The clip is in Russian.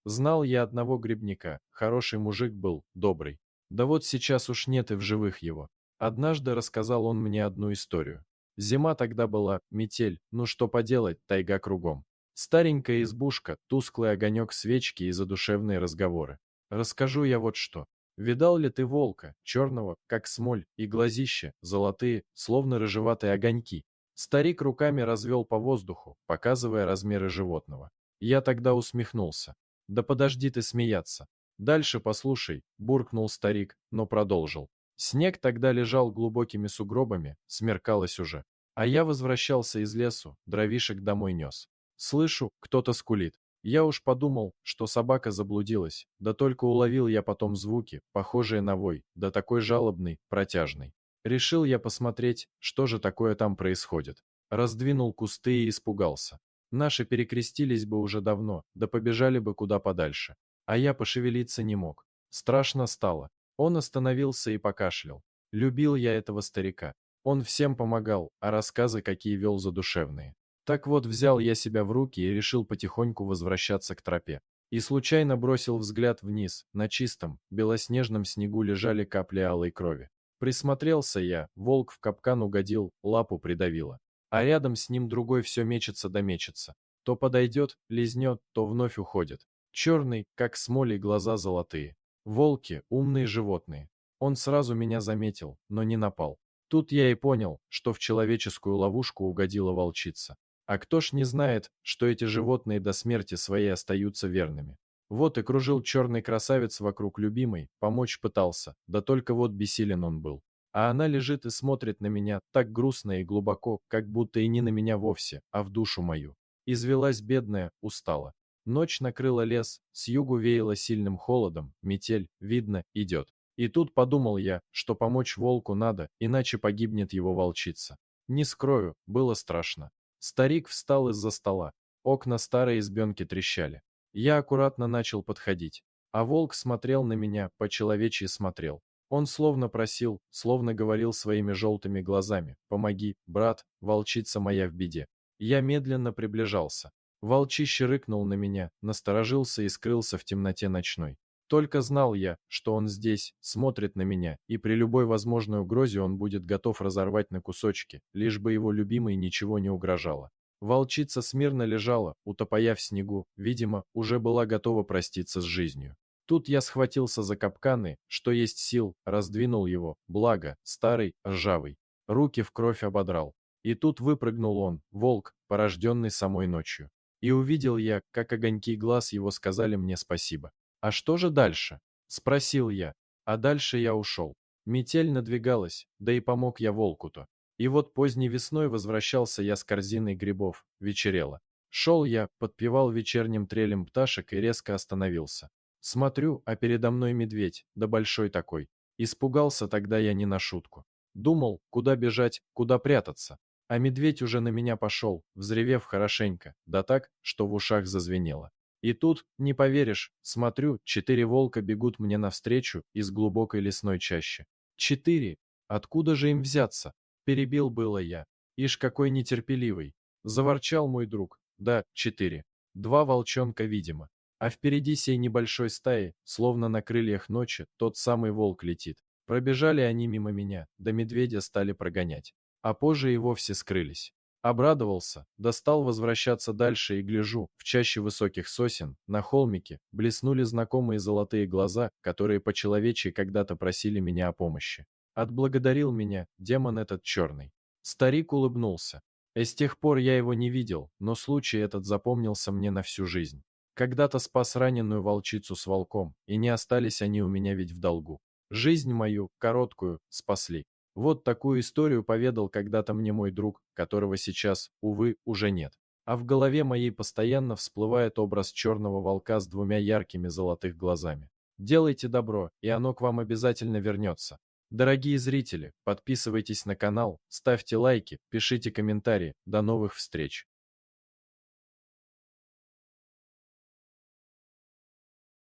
Знал я одного грибника, хороший мужик был, добрый. Да вот сейчас уж нет и в живых его. Однажды рассказал он мне одну историю. Зима тогда была, метель, ну что поделать, тайга кругом. Старенькая избушка, тусклый огонек свечки и задушевные разговоры. Расскажу я вот что. Видал ли ты волка, черного, как смоль, и глазища, золотые, словно рыжеватые огоньки? Старик руками развел по воздуху, показывая размеры животного. Я тогда усмехнулся. Да подожди ты смеяться. Дальше послушай, буркнул старик, но продолжил. Снег тогда лежал глубокими сугробами, смеркалось уже. А я возвращался из лесу, дровишек домой нес. Слышу, кто-то скулит. Я уж подумал, что собака заблудилась, да только уловил я потом звуки, похожие на вой, да такой жалобный, протяжный. Решил я посмотреть, что же такое там происходит. Раздвинул кусты и испугался. Наши перекрестились бы уже давно, да побежали бы куда подальше. А я пошевелиться не мог. Страшно стало. Он остановился и покашлял. Любил я этого старика. Он всем помогал, а рассказы какие вел задушевные. Так вот, взял я себя в руки и решил потихоньку возвращаться к тропе. И случайно бросил взгляд вниз, на чистом, белоснежном снегу лежали капли алой крови. Присмотрелся я, волк в капкан угодил, лапу придавило. А рядом с ним другой все мечется да мечется. То подойдет, лизнет, то вновь уходит. Черный, как смоли, глаза золотые. Волки– умные животные. Он сразу меня заметил, но не напал. Тут я и понял, что в человеческую ловушку угодила волчица. А кто ж не знает, что эти животные до смерти своей остаются верными. Вот и кружил черный красавец вокруг любимой, помочь пытался, да только вот бессилен он был. А она лежит и смотрит на меня так грустно и глубоко, как будто и не на меня вовсе, а в душу мою. Извелась бедная, устала. Ночь накрыла лес, с югу веяло сильным холодом, метель, видно, идет. И тут подумал я, что помочь волку надо, иначе погибнет его волчица. Не скрою, было страшно. Старик встал из-за стола. Окна старой избенки трещали. Я аккуратно начал подходить. А волк смотрел на меня, по-человечьи смотрел. Он словно просил, словно говорил своими желтыми глазами: «Помоги, брат, волчица моя в беде». Я медленно приближался. Волчище рыкнул на меня, насторожился и скрылся в темноте ночной. Только знал я, что он здесь, смотрит на меня, и при любой возможной угрозе он будет готов разорвать на кусочки, лишь бы его любимой ничего не угрожало. Волчица смирно лежала, утопая в снегу, видимо, уже была готова проститься с жизнью. Тут я схватился за капканы, что есть сил, раздвинул его, благо, старый, ржавый. Руки в кровь ободрал. И тут выпрыгнул он, волк, порожденный самой ночью. И увидел я, как огоньки глаз его сказали мне спасибо. «А что же дальше?» – спросил я. А дальше я ушел. Метель надвигалась, да и помог я волку-то. И вот поздней весной возвращался я с корзиной грибов, вечерело. Шел я, подпевал вечерним трелем пташек и резко остановился. Смотрю, а передо мной медведь, да большой такой. Испугался тогда я не на шутку. Думал, куда бежать, куда прятаться. А медведь уже на меня пошел, взревев хорошенько, да так, что в ушах зазвенело. И тут, не поверишь, смотрю, 4 волка бегут мне навстречу из глубокой лесной чащи. 4? Откуда же им взяться? Перебил было я. Ишь какой нетерпеливый. Заворчал мой друг. Да, 4. 2 волчонка, видимо. А впереди сей небольшой стаи, словно на крыльях ночи, тот самый волк летит. Пробежали они мимо меня, да медведя стали прогонять. А позже и вовсе скрылись. Обрадовался, да стал возвращаться дальше и гляжу, в чаще высоких сосен, на холмике, блеснули знакомые золотые глаза, которые по-человечьи когда-то просили меня о помощи. Отблагодарил меня демон этот черный. Старик улыбнулся. И с тех пор я его не видел, но случай этот запомнился мне на всю жизнь. Когда-то спас раненую волчицу с волком, и не остались они у меня ведь в долгу. Жизнь мою, короткую, спасли. Вот такую историю поведал когда-то мне мой друг, которого сейчас, увы, уже нет. А в голове моей постоянно всплывает образ черного волка с 2 яркими золотых глазами. Делайте добро, и оно к вам обязательно вернется. Дорогие зрители, подписывайтесь на канал, ставьте лайки, пишите комментарии. До новых встреч!